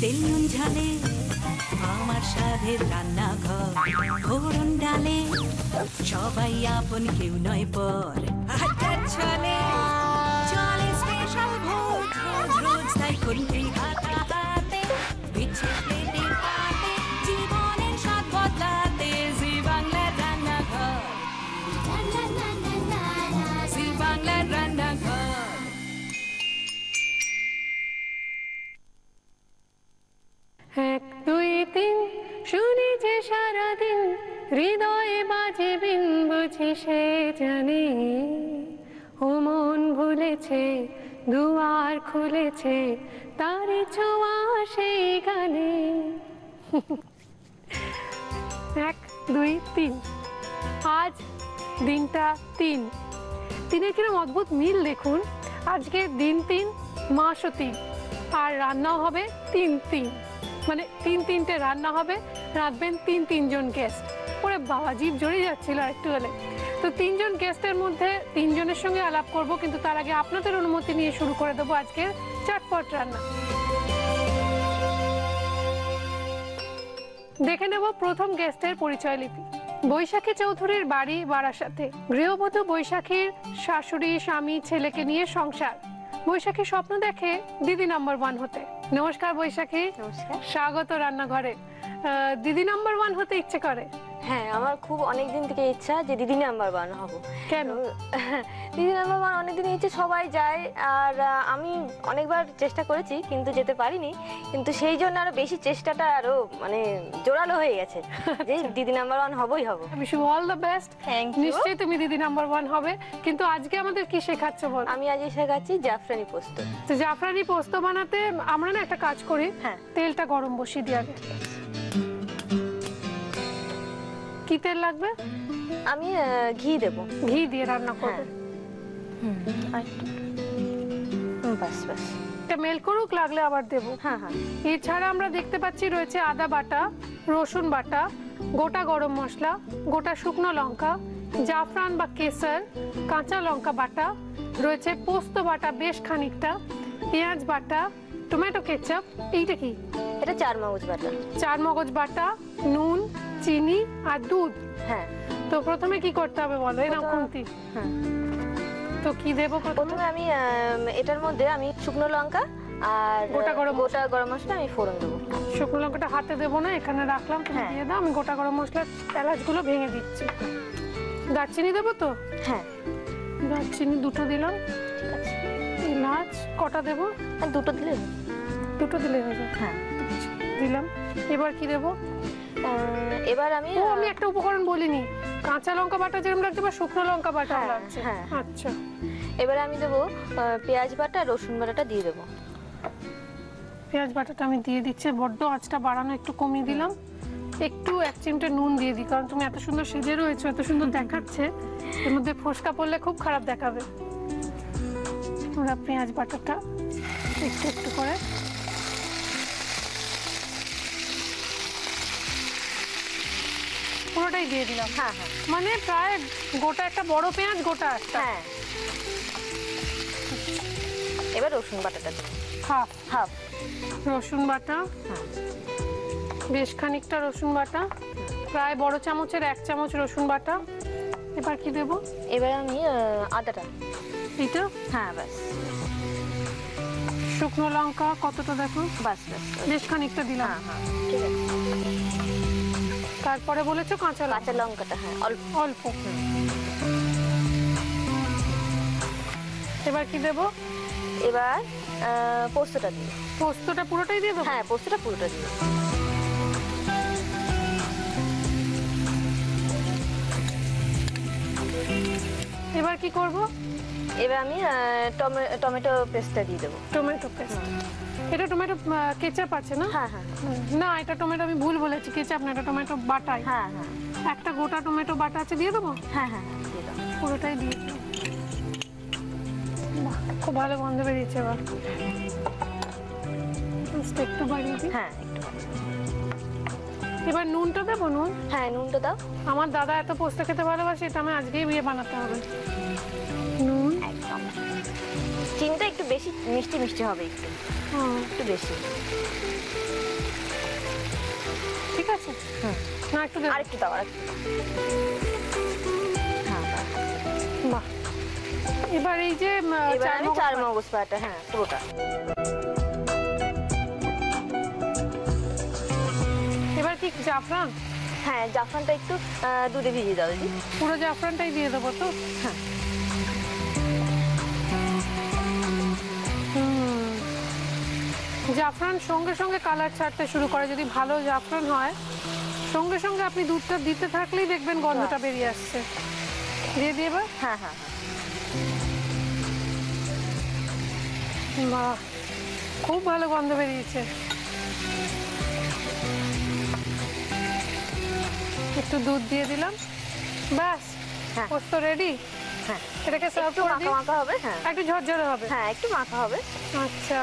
তেল নুন ঝালে আমার স্বাদের রান্নাঘর, ফোড়ন ডালে সবাই আপন, কেউ নয় পর। আটার ছলে চলে স্পেশাল ভোজ, রোজ রোজ তাই খুন্তি হাতে বিচ্ছে প্লেটে পাতে, জীবনের স্বাদ বদলাতে জি বাংলার রান্নাঘর, জি বাংলার রান্নাঘর। এক দুই তিন শুনি যে সারাদিন, হৃদয়ে বাজে বিন, বুঝি সে জানে ও মন ভুলেছে, দুয়ার খুলেছে তারে ছোঁয়া সেই গানে। এক দুই তিন, আজ দিনটা তিন। তিনের কিরকম অদ্ভুত মিল দেখুন। আজকে দিন তিন, মাসও তিন, আর রান্নাও হবে তিন তিন, মানে তিনটে রান্না হবে, রাঁধবেন তিনজন গেস্ট। ওরে বাবা, জিভ জড়িয়ে যাচ্ছিল একটু হলে। তো তিনজন গেস্টের মধ্যে তিনজনের সঙ্গে আলাপ করব, কিন্তু তার আগে আপনাদের অনুমতি নিয়ে শুরু করে দেবো আজকের চটপট রান্না। দেখে নেব প্রথম গেস্টের পরিচয় লিপি। বৈশাখী চৌধুরীর বাড়ি বারাসাতে। গৃহবধূ বৈশাখীর শাশুড়ি, স্বামী, ছেলেকে নিয়ে সংসার। বৈশাখী স্বপ্ন দেখে দিদি নাম্বার 1 হতে। নমস্কার বৈশাখী। নমস্কার। স্বাগত রান্নাঘরে। দিদি নাম্বার 1 হতে ইচ্ছে করে? হ্যাঁ, আমার খুব অনেক দিন থেকে ইচ্ছা যে দিদি নাম্বার 1 হব। কেন? দিদি নাম্বার 1 অনেক দিন ইচ্ছে, সবাই যায়, আর আমি অনেকবার চেষ্টা করেছি কিন্তু যেতে পারিনি। কিন্তু সেই জন্য আরো বেশি চেষ্টাটা আরো মানে জোরালো হয়ে গেছে যে দিদি নাম্বার 1 হবই হব। Wish you all the best. নিশ্চয়ই তুমি দিদি নাম্বার 1 হবে। কিন্তু আজকে আমাদের কি শেখাচ্ছ বল? আমি আজ শেখাচ্ছি জাফরানি পোস্ত। তো জাফরানি পোস্ত বানাতে আমরা না একটা কাজ করি, হ্যাঁ, তেলটা গরম বসিয়ে দিই আগে। কি তেল লাগবে? আমি ঘি দেব। ঘি দিয়ে রান্না করবে? বাস বাস, এটা মেল করুক, লাগলে আবার দেবো। হ্যাঁ হ্যাঁ। এছাড়া আমরা দেখতে পাচ্ছি রয়েছে আদা বাটা, রসুন বাটা, গোটা গরম মশলা, গোটা শুকনো লঙ্কা, জাফরান বা কেসর, কাঁচা লঙ্কা বাটা, রয়েছে পোস্ত বাটা বেশ খানিকটা, পেঁয়াজ বাটা, টমেটো কেচাপ। এইটা কি? এটা 4 মগজ বাটা। 4 মগজ বাটা, নুন, চিনি আর দুধ। হ্যাঁ। তো প্রথমে কি করতে হবে বলো? এই নাও খুন্তি। হ্যাঁ। তো কি দেবো প্রথমে? আমি এটার মধ্যে আমি শুকনো লঙ্কা আর গোটা গরম মশলা আমি ফোড়ন দেবো। শুকনো লঙ্কাটা হাতে দেবো না, এখানে রাখলাম, তুমি দিয়ে দাও। আমি গোটা গরম মশলার এলাচগুলো ভেঙে দিচ্ছি। দারচিনি দেবো তো? হ্যাঁ, দারচিনি 2টো দিলাম। ঠিক আছে। এলাচ কটা দেবো? 2টো দিলে? 2টো দিলে হয়ে যাবে। হ্যাঁ, দিলাম। এবার কি দেবো? এবার আমি একটা উপকরণ বলিনি, কাঁচা লঙ্কা বাটা যেরকম লাগছে বা শুকনো লঙ্কা বাটা লাগছে? আচ্ছা। এবারে আমি দেবো পেঁয়াজ বাটা, রসুন বাটাটা দিয়ে দেবো। পেঁয়াজ বাটাটা আমি দিয়ে দিচ্ছি। বড্ড আঁচটা বাড়ানো, একটু কমিয়ে দিলাম। একটু 1 চিমটে নুন দিয়ে দিই, কারণ তুমি এত সুন্দর সেজে রয়েছো, এত সুন্দর দেখাচ্ছে, এর মধ্যে ফোসকা পড়লে খুব খারাপ দেখাবে। আমরা পেঁয়াজ বাটাটা একটু একটু করে পুরোটাই দিয়ে দিলাম। হ্যাঁ হ্যাঁ, মানে প্রায় গোটা একটা বড় পেঁয়াজ, গোটা একটা। হ্যাঁ। এবার রসুন বাটাটা দেবো। হাফ রসুন বাটা, বেশ খানিকটা রসুন বাটা, প্রায় বড় চামচের 1 চামচ রসুন বাটা। এবার কি দেবো? এবার আমি আদাটা। এটা? হ্যাঁ, ব্যাস। শুকনো লঙ্কা কতটা দেখো? বাস বাস, বেশ খানিকটা দিলাম। হ্যাঁ, ঠিক আছে। তারপরে বলেছো কাঁচা লঙ্কাটা? হ্যাঁ, অল্প। এবার কি দেবো? এবার পোস্তটা দিই। পোস্তটা পুরোটাই দিয়ে দেবো? হ্যাঁ, পোস্তটা পুরোটা দিই। এবার কি করব? এবার আমি টমেটো পেস্টটা দিয়ে দেবো। Tomato paste? এটা টমেটো কেচাপ আছে না? হ্যাঁ হ্যাঁ। না, এটা টমেটো, আমি ভুল বলেছি, কেচাপ না, এটা টমেটো বাটাই। হ্যাঁ হ্যাঁ। একটা গোটা টমেটো বাটা আছে, দিয়ে দেবো? হ্যাঁ হ্যাঁ, দিয়ে দাও। পুরোটাই দিয়ে দিলাম। খুব ভালো গন্ধ বেরিয়েছে। এবার একটু বাড়িয়ে দিই। হ্যাঁ, একটু। এবার নুনটা দেবো? নুন, হ্যাঁ নুনটা দাও। আমার দাদা এত পোস্ত খেতে ভালোবাসে, এটা আমি আজকেই বিয়ে বানাতে হবে। নুন একদম। চিনিটা একটু বেশি মিষ্টি মিষ্টি হবে, একটু বেশি। ঠিক আছে, না একটু দেবো? আরেকটু দাও, আরেকটু দাও। হ্যাঁ বাহ। এবার এই যে এবার আমি চারমগজ বাটা, হ্যাঁ পুরোটা। এবার কি জাফরান? হ্যাঁ জাফরানটা একটু দুধে ভিজিয়ে দাও দিদি। পুরো জাফরানটাই দিয়ে দেবো তো? হ্যাঁ। জাফরান সঙ্গে সঙ্গে কালার ছাড়তে শুরু করে, যদি ভালো জাফরান হয় সঙ্গে সঙ্গে আপনি দুধটা দিতে থাকলেই দেখবেন গন্ধটা বেরিয়ে আসছে। দিয়ে দিয়ে এবার? হ্যাঁ হ্যাঁ। বাহ, খুব ভালো গন্ধ বেরিয়েছে। একটু দুধ দিয়ে দিলাম, ব্যাস পোস্ত রেডি। হ্যাঁ এটাকে সার্ভ করে দিই। মাখা হবে, হ্যাঁ একটু ঝরঝরে হবে। হ্যাঁ একটু মাখা হবে। আচ্ছা,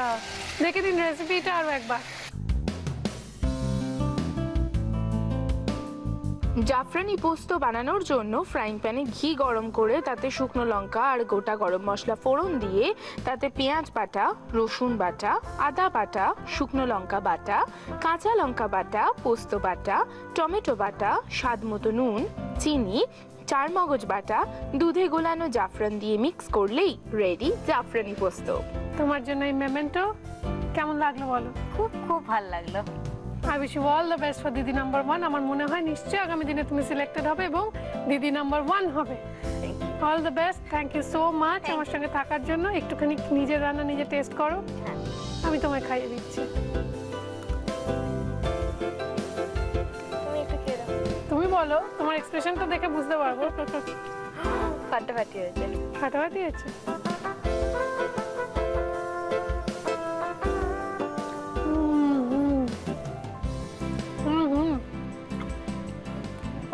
দেখে দিন রেসিপিটা আরো একবার। জাফরানি পোস্ত বানানোর জন্য ফ্রাইং প্যানে ঘি গরম করে তাতে শুকনো লঙ্কা আর গোটা গরম মশলা ফোড়ন দিয়ে তাতে পেঁয়াজ বাটা, রসুন বাটা, আদা বাটা, শুকনো লঙ্কা বাটা, কাঁচা লঙ্কা বাটা, পোস্ত বাটা, টমেটো বাটা, স্বাদ মতো নুন, চিনি, চারমগজ বাটা, দুধে গোলানো জাফরান দিয়ে মিক্স করলেই রেডি জাফরানি পোস্ত। তোমার জন্য এই মেমেন্টো কেমন লাগলো বলো? খুব খুব ভালো লাগলো। I wish you all the best for দিদি নাম্বার 1. আমার মনে হয় নিশ্চয়ই আগামী দিনে তুমি সিলেক্টেড হবে এবং দিদি নাম্বার 1 হবে। All the best, thank you so much আমার সঙ্গে থাকার জন্য। একটুখানি নিজের রান্না নিজে টেস্ট করো, আমি তোমায় খাইয়ে দিচ্ছি। তুমি একটু খেয়ে দাও। তুমি বলো, তোমার এক্সপ্রেশনটা দেখে বুঝতে পারবো। ফাটাফাটি হয়েছে। ফাটাফাটি হয়েছে।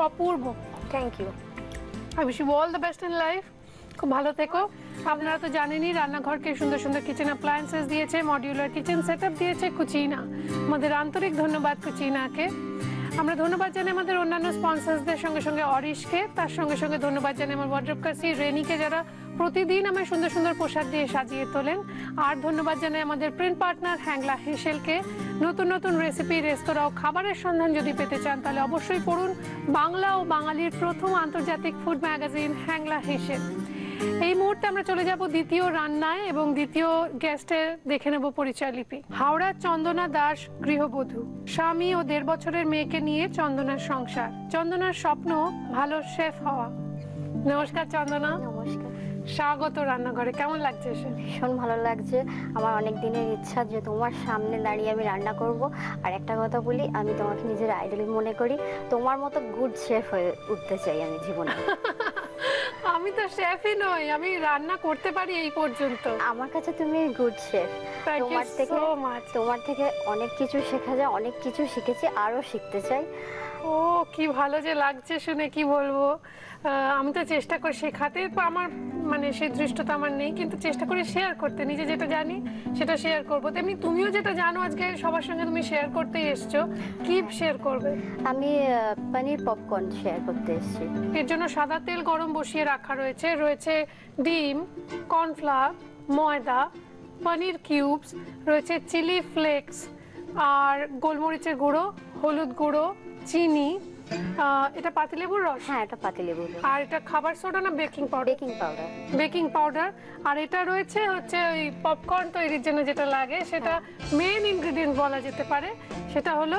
অপূর্ব, thank you. I wish you all the best in life. খুব ভালো থেকো। আপনারা তো জানেনই রান্নাঘরকে সুন্দর সুন্দর কিচেন অ্যাপ্লায়েন্সেস দিয়েছে, মডিউলার কিচেন সেটআপ দিয়েছে কুচিনা। আমাদের আন্তরিক ধন্যবাদ কুচিনাকে। আমরা ধন্যবাদ জানাই আমাদের অন্যান্য স্পন্সরসদের সঙ্গে সঙ্গে অরিশকে, তার সঙ্গে সঙ্গে ধন্যবাদ জানাই আমার ওয়ার্ড্রোব কার্সি রেনিকে, যারা প্রতিদিন আমায় সুন্দর সুন্দর পোশাক দিয়ে সাজিয়ে তোলেন। আর ধন্যবাদ জানাই আমাদের প্রিন্ট পার্টনার হ্যাংলা হেসেলকে। নতুন নতুন রেসিপি, রেস্তোরাঁ ও খাবারের সন্ধান যদি পেতে চান তাহলে অবশ্যই পড়ুন বাংলা ও বাঙালির প্রথম আন্তর্জাতিক ফুড ম্যাগাজিন হ্যাংলা হেসেল। এই মুহূর্তে আমরা চলে যাব দ্বিতীয় রান্নায় এবং দ্বিতীয় গেস্টে দেখে নেব পরিচয় লিপি। হাওড়ার চন্দনা দাস গৃহবধূ, স্বামী ও 1.5 বছরের মেয়েকে নিয়ে চন্দনার সংসার। চন্দনার স্বপ্ন ভালো শেফ হওয়া। নমস্কার চন্দনা। নমস্কার। স্বাগত রান্নাঘরে। কেমন লাগছে এসে? ভীষণ ভালো লাগছে। আমার অনেক দিনের ইচ্ছা যে তোমার সামনে দাঁড়িয়ে আমি রান্না করব। আর একটা কথা বলি, আমি তোমাকে নিজের আইডল মনে করি। তোমার মতো গুড শেফ হয়ে উঠতে চাই আমি জীবনে। আমি তো শেফই নই, আমি রান্না করতে পারি এই পর্যন্ত। আমার কাছে তুমি গুড শেফ। তোমার থেকে অনেক কিছু শেখা যায়, অনেক কিছু শিখেছি, আরো শিখতে চাই। ও কি ভালো যে লাগছে শুনে, কি বলবো। আমি তো চেষ্টা করি শেখাতে, আমার মানে সেই দৃষ্টতা আমার নেই, কিন্তু চেষ্টা করি শেয়ার করতে। নিজে যেটা জানি সেটা শেয়ার করবো। তেমনি তুমিও যেটা জানো আজকে সবার সঙ্গে তুমি শেয়ার করতেই এসছো। কি শেয়ার করবে? আমি পনির পপকর্ন শেয়ার করতে এসেছি। এর জন্য সাদা তেল গরম বসিয়ে রাখা রয়েছে, রয়েছে ডিম, কর্নফ্লাওয়ার, ময়দা, পনির কিউবস, রয়েছে চিলি ফ্লেক্স আর গোলমরিচের গুঁড়ো, হলুদ গুঁড়ো, চিনি, এটা পাতিলেবুর রস। হ্যাঁ, এটা পাতিলেবুর রস। আর এটা খাবার সোডা না baking powder? Baking powder. Baking powder. আর এটা রয়েছে হচ্ছে ওই পপকর্ন তৈরির জন্য যেটা লাগে, সেটা মেইন ইনগ্রেডিয়েন্ট বলা যেতে পারে, সেটা হলো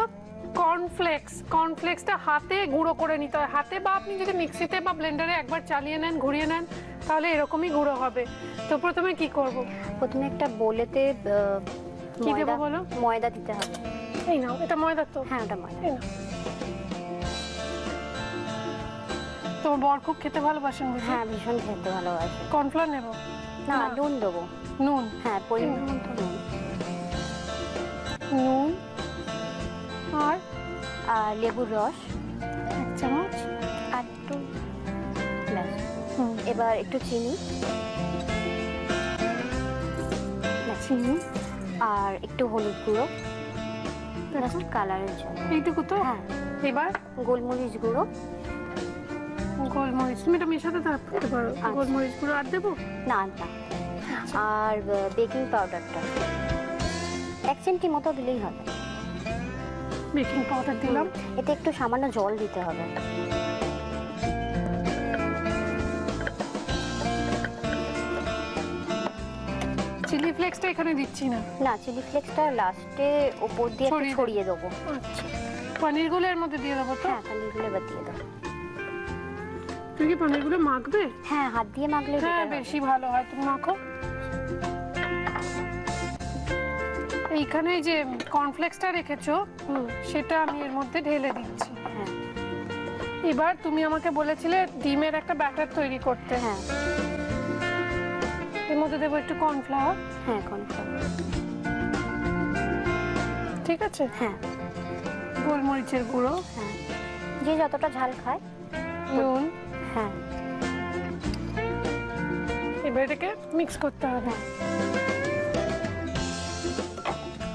কর্নফ্লেক্স। কর্নফ্লেক্সটা হাতে গুঁড়ো করে নিতে হয়, হাতে বা আপনি যদি মিক্সিতে বা ব্লেন্ডারে একবার চালিয়ে নেন, ঘুরিয়ে নেন, তাহলে এরকমই গুঁড়ো হবে। তো প্রথমে কি করব? প্রথমে একটা বোলেতে কি দেবো বলো? ময়দা দিতে হবে। এই নাও, এটা ময়দা তো? হ্যাঁ, ওটা ময়দা। এই নাও। তোমার বর খুব খেতে ভালোবাসেন বুঝি? হ্যাঁ, ভীষণ খেতে ভালোবাসে। কর্নফ্লাওয়ার নেব না, নুন দেবো। নুন? হ্যাঁ, পরিমাণ মতো নুন। নুন আর লেবুর রস 1 চামচ আর একটু ব্যাস। এবার একটু চিনি, চিনি আর একটু হলুদ গুঁড়ো, জাস্ট কালারের জন্য। এইটুকু তো? হ্যাঁ, এবার গোলমরিচ গুঁড়ো, গোলমরিচ, তুমি এটা মেশাতে থাকতে পারো। গোলমরিচ গুঁড়ো আর দেবো না না, আর বেকিং পাউডারটা 1 চিমটি মতো দিলেই হবে। বেকিং পাউডার দিলাম। এতে একটু সামান্য জল দিতে হবে। চিলি ফ্লেক্সটা এখানে দিচ্ছি না। না, চিলি ফ্লেক্সটা লাস্টে উপর দিয়ে একটু ছড়িয়ে দেবো। আচ্ছা, পনিরগুলো এর মধ্যে দিয়ে দেবো তো? হ্যাঁ, পনিরগুলো এবার দিয়ে দেবো। তুমি কি পনিরগুলো মাখবে? হ্যাঁ, হাত দিয়ে মাখলে হ্যাঁ, বেশি ভালো হয়। তুমি মাখো। এইখানে যে কর্নফ্লেক্সটা রেখেছো সেটা আমি এর মধ্যে ঢেলে দিচ্ছি। হ্যাঁ। এবার তুমি আমাকে বলেছিলে ডিমের একটা ব্যাটার তৈরি করতে। হ্যাঁ, এর মধ্যে দেবো একটু কর্নফ্লাওয়ার। হ্যাঁ, কর্নফ্লাওয়ার। ঠিক আছে। হ্যাঁ, গোলমরিচের গুঁড়ো। হ্যাঁ, যে যতটা ঝাল খায়। নুন। হ্যাঁ। এবার এটাকে মিক্স করতে হবে।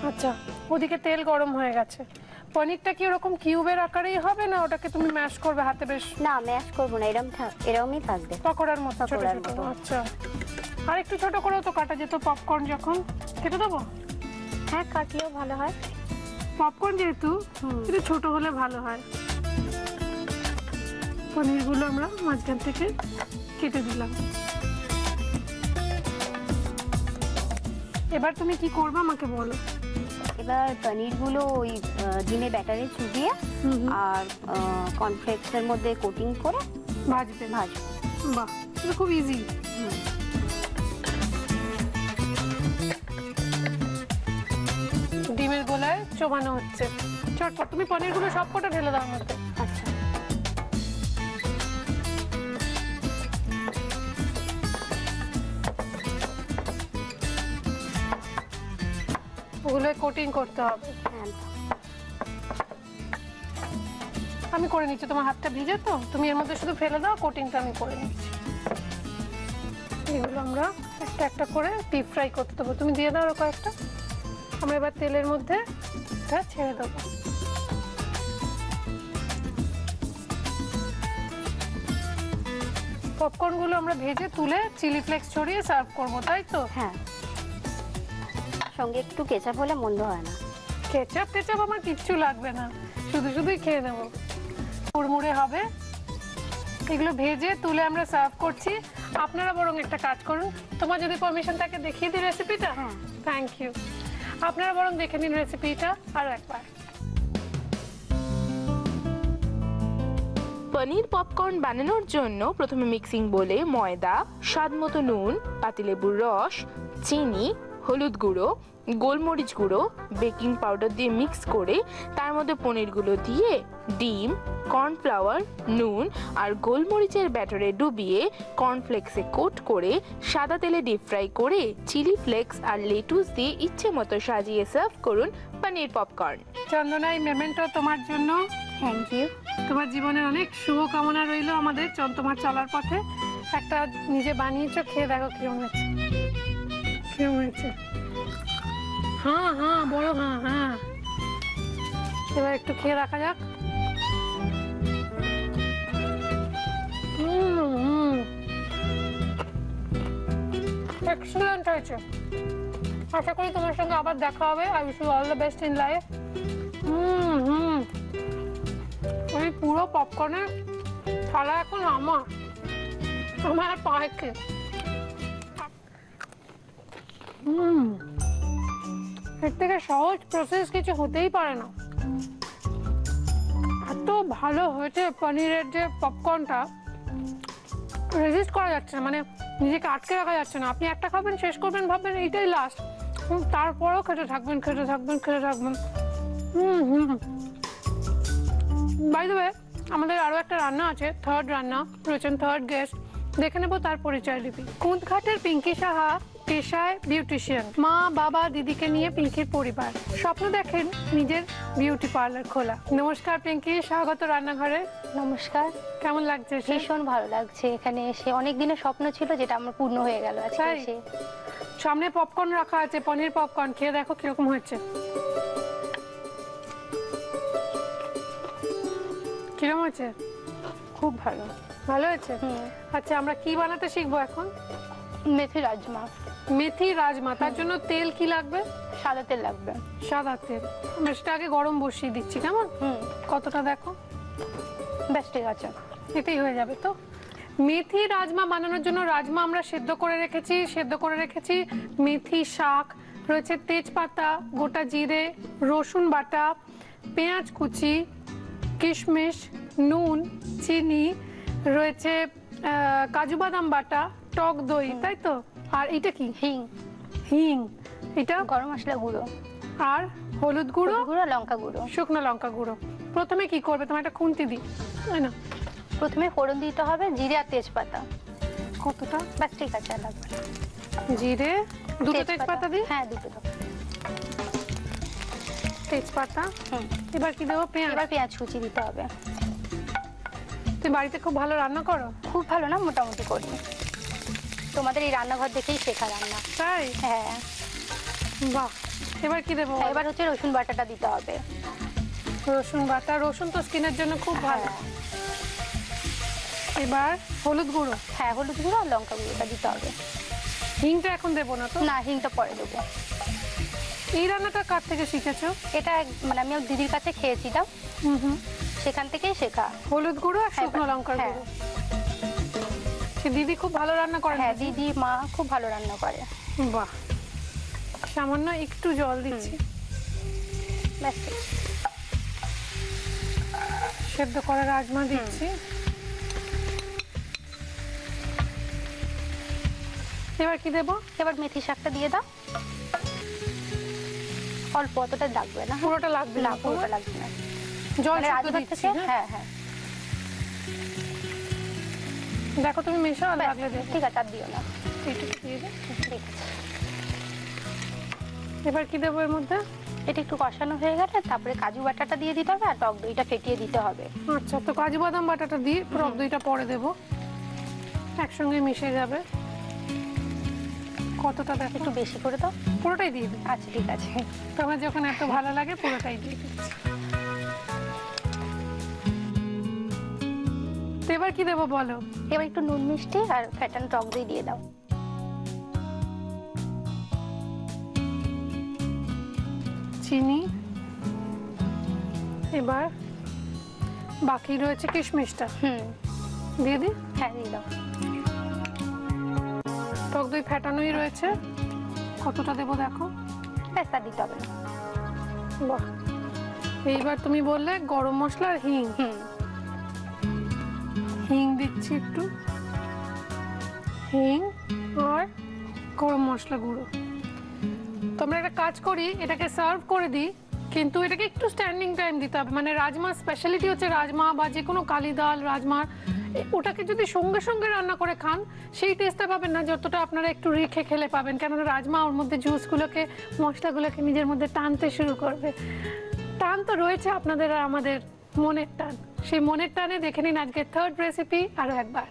আচ্ছা, ওদিকে তেল গরম হয়ে গেছে। পনিরটা কি ওরকম কিউবের আকারেই হবে, না ওটাকে তুমি ম্যাশ করবে হাতে? বেশ না, ম্যাশ করবো না, এরকমই থাকবে, পকোড়ার মতো ছোট পকোড়ার ছোট। মতো। আচ্ছা, আর একটু ছোট করেও তো কাটা যেত পপকর্ন, যখন কেটে দেবো। হ্যাঁ, কাটলেও ভালো হয়। পপকর্ন যেহেতু একটু ছোট হলে ভালো হয়। পনিরগুলো আমরা মাঝখান থেকে কেটে দিলাম। এবার তুমি কি করবে আমাকে বলো। এবার পনিরগুলো ওই ডিমের ব্যাটারে চুবিয়ে আর কর্নফ্লেক্সের মধ্যে কোটিং করে ভাজবে। বাহ, এটা খুব ইজি। ডিমের গোলায় চোবানো হচ্ছে। চটপট তুমি পনিরগুলো সবকটা ঢেলে দাও মধ্যে। আচ্ছা, ওগুলো কোটিং করতে হবে। হ্যাঁ, আমি করে নিচ্ছি, তোমার হাতটা ভিজে তো, তুমি এর মধ্যে শুধু ফেলে দাও, কোটিংটা আমি করে নিচ্ছি। এগুলো আমরা একটা একটা করে ডিপ ফ্রাই করতে দেবো। তুমি দিয়ে দাও ওর কয়েকটা। আমরা এবার তেলের মধ্যে এটা ছেড়ে দেবো। পপকর্নগুলো আমরা ভেজে তুলে চিলি ফ্লেক্স ছড়িয়ে সার্ভ করবো, তাই তো? হ্যাঁ, সঙ্গে একটু কেচাপ হলে মন্দ হয় না। কেচাপ টেচাপ আমার কিচ্ছু লাগবে না, শুধু শুধুই খেয়ে নেবো। মুড়মুড়ে হবে। এগুলো ভেজে তুলে আমরা সার্ভ করছি। আপনারা বরং একটা কাজ করুন, তোমার যদি পারমিশন থাকে দেখিয়ে দিই রেসিপিটা। হ্যাঁ, থ্যাংক ইউ। আপনারা বরং দেখে নিন রেসিপিটা আরো একবার। পনির পপকর্ন বানানোর জন্য প্রথমে মিক্সিং বলে ময়দা, স্বাদমতো নুন, পাতিলেবুর রস, চিনি, হলুদ গুঁড়ো, গোলমরিচ গুঁড়ো, বেকিং পাউডার দিয়ে মিক্স করে তার মধ্যে পনিরগুলো দিয়ে ডিম, কর্নফ্লাওয়ার, নুন আর গোলমরিচের ব্যাটারে ডুবিয়ে কর্নফ্লেক্সে কোট করে সাদা তেলে ডিপ ফ্রাই করে চিলি ফ্লেক্স আর লেটুস দিয়ে ইচ্ছে মতো সাজিয়ে সার্ভ করুন পনির পপকর্ন। চন্দনা, এই মেমেন্টো তোমার জন্য। Thank you. তোমার জীবনের অনেক শুভকামনা রইল আমাদের তোমার চলার পথে। একটা নিজে বানিয়েছো, খেয়ে দেখো কিরম হয়েছে। কিরম হয়েছে? হ্যাঁ হ্যাঁ, বড় হ্যাঁ হ্যাঁ। এবার একটু খেয়ে দেখা যাক। এক্সিলেন্ট হয়েছে। আশা করি তোমার সঙ্গে আবার দেখা হবে। I wish you all the best in life. ওই পুরো পপকর্নের থালা এখন আমার পায়কে। এর থেকে সহজ প্রসেস কিছু হতেই পারে না। এত ভালো হয়েছে পনিরের যে পপকর্নটা, রেজিস্ট করা যাচ্ছে না, মানে নিজেকে আটকে রাখা যাচ্ছে না। আপনি একটা খাবেন, শেষ করবেন, ভাববেন এইটাই লাস্ট, তারপরেও খেতে থাকবেন। বাই দ্য ওয়ে, আমাদের আরো একটা রান্না আছে, থার্ড রান্না। রয়েছেন থার্ড গেস্ট, দেখে নেবো তার পরিচয় লিপি। কুঁদঘাটের পিঙ্কি সাহা পেশায় বিউটিশিয়ান। মা, বাবা, দিদিকে নিয়ে পিঙ্কির পরিবার। স্বপ্ন দেখেন নিজের বিউটি পার্লার খোলা। নমস্কার পিঙ্কি, স্বাগত রান্নাঘরে। নমস্কার। কেমন লাগছে? ভীষণ ভালো লাগছে এখানে এসে। অনেক দিনের স্বপ্ন ছিল যেটা আমার পূর্ণ হয়ে গেল আজকে এসে। সামনে পপকর্ন রাখা আছে, পনির পপকর্ন, খেয়ে দেখো কিরকম হয়েছে। কিরম আছে? খুব ভালো। ভালো হয়েছে? আচ্ছা, আমরা কি বানাতে শিখবো এখন? মেথি রাজমা। মেথি রাজমা, তার জন্য তেল কি লাগবে? সাদা তেল লাগবে। সাদা তেল। আমরা সেটা আগে গরম বসিয়ে দিচ্ছি, কেমন? কতটা দেখো? বেশ, ঠিক আছে, এটাই হয়ে যাবে তো। মেথি রাজমা বানানোর জন্য রাজমা আমরা সেদ্ধ করে রেখেছি। মেথি শাক রয়েছে, তেজপাতা, গোটা জিরে, রসুন বাটা, পেঁয়াজ কুচি, কিশমিশ, নুন, চিনি রয়েছে, কাজু বাদাম বাটা, টক দই, তাই তো? আর এটা কি? হিং। এটা গরম মশলা গুঁড়ো আর হলুদ গুঁড়ো, লঙ্কা গুঁড়ো, শুকনো লঙ্কা গুঁড়ো। প্রথমে কি করবে? তোমার একটা খুন্তি দিই, তাই না? প্রথমে ফোড়ন দিতে হবে জিরে আর তেজপাতা। কতটা? ব্যাস, ঠিক আছে, আর লাগবে না। জিরে, দুটো তেজপাতা দিই। হ্যাঁ, দুটো দাও। তেজপাতা। এবার কি দেবো? পেঁয়াজ। এবার পেঁয়াজ কুচি দিতে হবে। তুই বাড়িতে খুব ভালো রান্না করো? খুব ভালো না, মোটামুটি করি। তোমাদের এই রান্নাঘর দেখেই শেখা রান্না। তাই? হ্যাঁ। বাহ। এবার কি দেবো? এবার হচ্ছে রসুন বাটাটা দিতে হবে। রসুন বাটা। রসুন তো স্কিনের জন্য খুব ভালো। এবার হলুদ গুঁড়ো। হ্যাঁ, হলুদ গুঁড়ো আর লঙ্কা গুঁড়োটা দিতে হবে। হিংটা এখন দেবো না তো? না, হিংটা পরে দেবো। এই রান্নাটা কার থেকে শিখেছো? এটা মানে আমি আমার দিদির কাছে খেয়েছিলাম, সেখান থেকেই শেখা। হলুদ গুঁড়ো আর শুকনো লঙ্কার হ্যাঁ। গুঁড়ো। সে দিদি খুব ভালো রান্না করে? হ্যাঁ, দিদি মা খুব ভালো রান্না করে। বাহ। সামান্য একটু জল দিচ্ছি। ব্যাস, সেদ্ধ করা রাজমা দিচ্ছি। এবার কি দেবো? এবার মেথি শাকটা দিয়ে দাও। অল্প, অতটা লাগবে না। পুরোটা লাগবে না, না? পুরোটা লাগবে না। জল মানে শুদ্ধ রাজমা দিচ্ছি। থেকে, হ্যাঁ হ্যাঁ, দেখো তুমি মেশাও, লাগলে দেবো। ঠিক আছে, আর দিও না। এইটুকু দিয়ে দাও। ঠিক আছে। এবার কি দেবো এর মধ্যে? এটা একটু কষানো হয়ে গেলে তারপরে কাজু বাটাটা দিয়ে দিতে হবে আর টক দইটা ফেটিয়ে দিতে হবে। আচ্ছা, তো কাজু বাদাম বাটাটা দিয়ে টক দইটা পরে দেবো, একসঙ্গে মিশে যাবে। কতটা দেখো? একটু বেশি করে দাও। পুরোটাই দিয়ে দিই। আচ্ছা, ঠিক আছে। তোমার যখন এত ভালো লাগে পুরোটাই দিয়ে দিচ্ছি। তো এবার কি দেবো বলো? এবার একটু নুন মিষ্টি আর ফ্যাটানো টক দই দিয়ে দাও। চিনি। এবার বাকি রয়েছে কিশমিশটা, দিয়ে দিই। হ্যাঁ, দিয়ে দাও। টক দই ফ্যাটানোই রয়েছে, কতটা দেবো দেখো? ব্যাস, আর দিতে হবে না। বাহ। এইবার তুমি বললে গরম মশলা আর হিং। হিং দিচ্ছি একটু, হিং আর গরম মশলা গুঁড়ো। তো আমরা একটা কাজ করি, এটাকে সার্ভ করে দিই, কিন্তু এটাকে একটু স্ট্যান্ডিং টাইম দিতে হবে। মানে রাজমা স্পেশালিটি হচ্ছে রাজমা বা যে কোনো কালি ডাল রাজমা, ওটাকে যদি সঙ্গে সঙ্গে রান্না করে খান সেই টেস্টটা পাবেন না যতটা আপনারা একটু রেখে খেলে পাবেন। কেননা রাজমা ওর মধ্যে জুসগুলোকে, মশলাগুলোকে নিজের মধ্যে টানতে শুরু করবে। টান তো রয়েছে আপনাদের আর আমাদের মনের টান, সেই মনের টানে দেখে নিন আজকে থার্ড রেসিপি আরো একবার।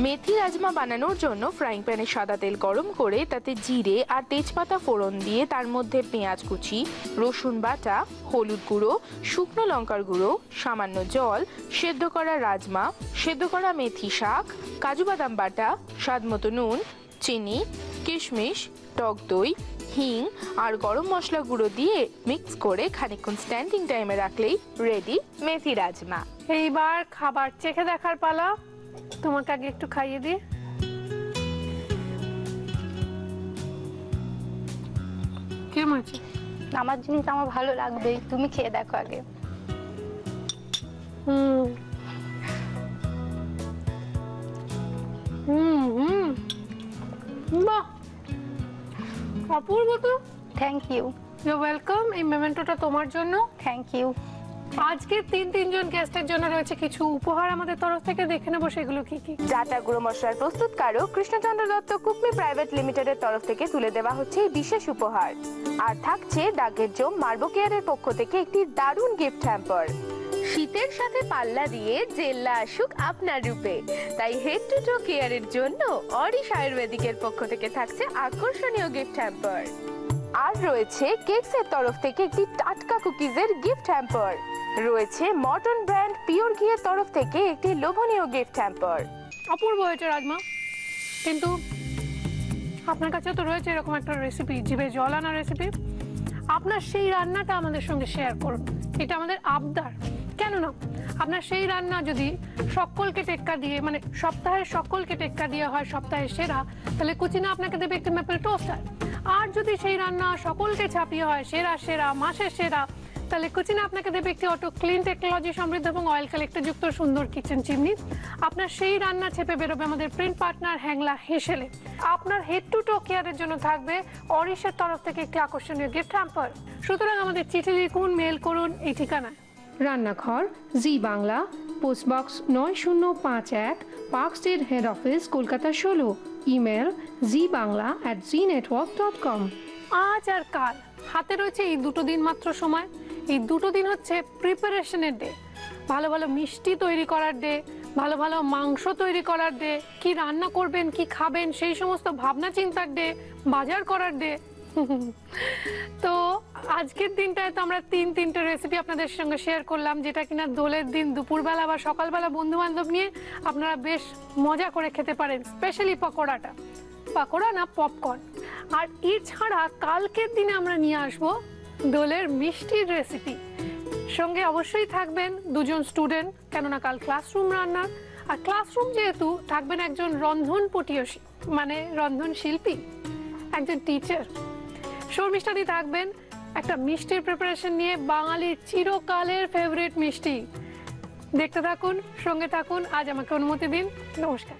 মেথি রাজমা বানানোর জন্য ফ্রাইং প্যানে সাদা তেল গরম করে তাতে জিরে আর তেজপাতা ফোড়ন দিয়ে তার মধ্যে পেঁয়াজ কুচি, রসুন বাটা, হলুদ গুঁড়ো, শুকনো লঙ্কার গুঁড়ো, সামান্য জল, সেদ্ধ করা রাজমা, সেদ্ধ করা মেথি শাক, কাজু বাদাম বাটা, স্বাদমতো নুন, চিনি, কিশমিশ, টক দই, হিং আর গরম মশলা গুঁড়ো দিয়ে মিক্স করে খানিকক্ষণ স্ট্যান্ডিং টাইমে রাখলেই রেডি মেথি রাজমা। এইবার খাবার চেখে দেখার পালা। তোমাকে আগে একটু খাইয়ে দিই। কেমন আছে? আমার জিনিস আমার ভালো লাগবেই, তুমি খেয়ে দেখো আগে। বাহ, অপূর্ব তো। Thank you. You welcome. এই মেমেন্টোটা তোমার জন্য। Thank you. আজকে তিনজন গেস্টের জন্য রয়েছে কিছু উপহার আমাদের তরফ থেকে, দেখে নেবো সেগুলো কি কি। জাটা গুঁড়ো মশলার প্রস্তুতকারক কৃষ্ণচন্দ্র দত্ত কুকমি প্রাইভেট লিমিটেডের তরফ থেকে তুলে দেওয়া হচ্ছে এই বিশেষ উপহার। আর থাকছে ডাকের জম মার্বো কেয়ারের পক্ষ থেকে একটি দারুণ গিফট হ্যাম্পার। শীতের সাথে পাল্লা দিয়ে জেল্লা আসুক আপনার রূপে, তাই হেড টু টো কেয়ারের জন্য অরিশ আয়ুর্বেদিকের পক্ষ থেকে থাকছে আকর্ষণীয় গিফট হ্যাম্পার। আর রয়েছে কেকসের তরফ থেকে একটি টাটকা কুকিজের গিফট হ্যাম্পার। রয়েছে মর্টন ব্র্যান্ড পিওর ঘিয়ের তরফ থেকে একটি লোভনীয় গিফট হ্যাম্পার। অপূর্ব হয়েছে রাজমা, কিন্তু আপনার কাছে তো রয়েছে এরকম একটা রেসিপি, জিভে জল আনা রেসিপি। আপনার সেই রান্নাটা আমাদের সঙ্গে শেয়ার করুন, এটা আমাদের আবদার। কেন না, আপনার সেই রান্না যদি সকলকে টেক্কা দিয়ে, মানে সপ্তাহের সকলকে টেক্কা দিয়ে হয় সপ্তাহের সেরা, তাহলে কুচিনা আপনাকে দেবে একটি ম্যাপেল টোস্টার। আর যদি সেই রান্না সকলকে ছাপিয়ে হয় সেরা সেরা মাসের সেরা, তাহলে কুচিনা আপনাকে দেবে একটি অটো ক্লিন টেকনোলজি সমৃদ্ধ এবং অয়েল কালেক্টর যুক্ত সুন্দর কিচেন চিমনি। আপনার সেই রান্না ছেপে বেরোবে আমাদের প্রিন্ট পার্টনার হ্যাংলা হেসেলে। আপনার হেড টু টো কেয়ারের জন্য থাকবে অরিশের তরফ থেকে একটি আকর্ষণীয় গিফট হ্যাম্পার। সুতরাং আমাদের চিঠি লিখুন, মেল করুন এই ঠিকানায়। রান্নাঘর, Zee Bangla, post box 9051, park street, head office, Kolkata 16। Email zbangla@znetwork.com। আজ আর কাল হাতে রয়েছে এই দুটো দিন মাত্র সময়। এই দুটো দিন হচ্ছে প্রিপারেশনের ডে, ভালো ভালো মিষ্টি তৈরি করার ডে, ভালো ভালো মাংস তৈরি করার ডে, কি রান্না করবেন কি খাবেন সেই সমস্ত ভাবনা চিন্তার ডে, বাজার করার ডে। তো আজকের দিনটায় তো আমরা তিনটে রেসিপি আপনাদের সঙ্গে শেয়ার করলাম, যেটা কিনা দোলের দিন দুপুরবেলা বা সকালবেলা বন্ধু বান্ধব নিয়ে আপনারা বেশ মজা করে খেতে পারেন। স্পেশালি পকোড়াটা, পকোড়া না পপকর্ন। আর এছাড়া কালকের দিনে আমরা নিয়ে আসবো দোলের মিষ্টির রেসিপি। সঙ্গে অবশ্যই থাকবেন দুজন স্টুডেন্ট, কেননা কাল ক্লাসরুম রান্নার। আর ক্লাসরুম যেহেতু থাকবেন একজন রন্ধন পটীয়সী, মানে রন্ধন শিল্পী, একজন টিচার। শর্মিষ্ঠাদি থাকবেন একটা মিষ্টির প্রিপারেশন নিয়ে, বাঙালির চিরকালের ফেভারিট মিষ্টি। দেখতে থাকুন, সঙ্গে থাকুন। আজ আমাকে অনুমতি দিন। নমস্কার।